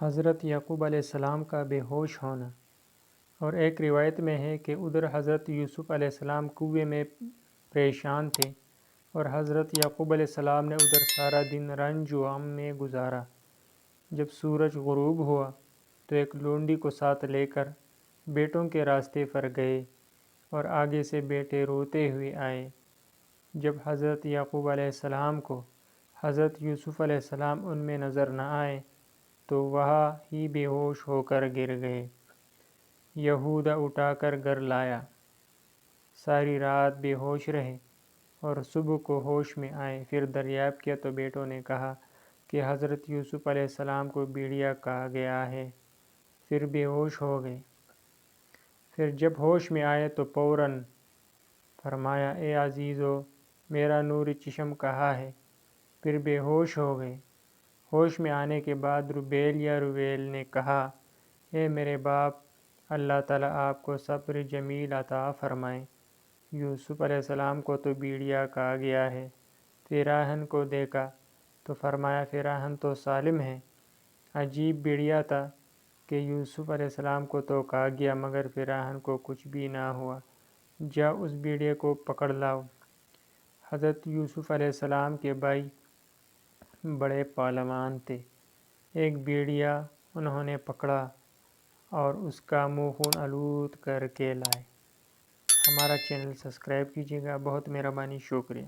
حضرت یعقوب علیہ السلام کا بے ہوش ہونا، اور ایک روایت میں ہے کہ ادھر حضرت یوسف علیہ السلام کنویں میں پریشان تھے اور حضرت یعقوب علیہ السلام نے ادھر سارا دن رنج و غم میں گزارا۔ جب سورج غروب ہوا تو ایک لونڈی کو ساتھ لے کر بیٹوں کے راستے پر گئے اور آگے سے بیٹے روتے ہوئے آئے۔ جب حضرت یعقوب علیہ السلام کو حضرت یوسف علیہ السلام ان میں نظر نہ آئے تو وہاں ہی بے ہوش ہو کر گر گئے۔ یہودا اٹھا کر گھر لایا، ساری رات بے ہوش رہے اور صبح کو ہوش میں آئے۔ پھر دریافت کیا تو بیٹوں نے کہا کہ حضرت یوسف علیہ السلام کو بھیڑیا کہا گیا ہے۔ پھر بے ہوش ہو گئے۔ پھر جب ہوش میں آئے تو فوراً فرمایا، اے عزیزو، میرا نور چشم کہاں ہے؟ پھر بے ہوش ہو گئے۔ ہوش میں آنے کے بعد روبیل یا رویل نے کہا، اے میرے باپ، اللہ تعالیٰ آپ کو صبر جمیل عطا فرمائے۔ یوسف علیہ السلام کو تو بھیڑیا کہا گیا ہے۔ فراہن کو دیکھا تو فرمایا، فراہن تو سالم ہے۔ عجیب بھیڑیا تھا کہ یوسف علیہ السلام کو تو کہا گیا مگر فراہن کو کچھ بھی نہ ہوا۔ جا اس بھیڑیے کو پکڑ لاؤ۔ حضرت یوسف علیہ السلام کے بھائی بڑے پہلوان تھے۔ ایک بھیڑیا انہوں نے پکڑا اور اس کا منہ خون آلود کر کے لائے۔ ہمارا چینل سبسکرائب کیجیے گا، بہت مہربانی، شکریہ۔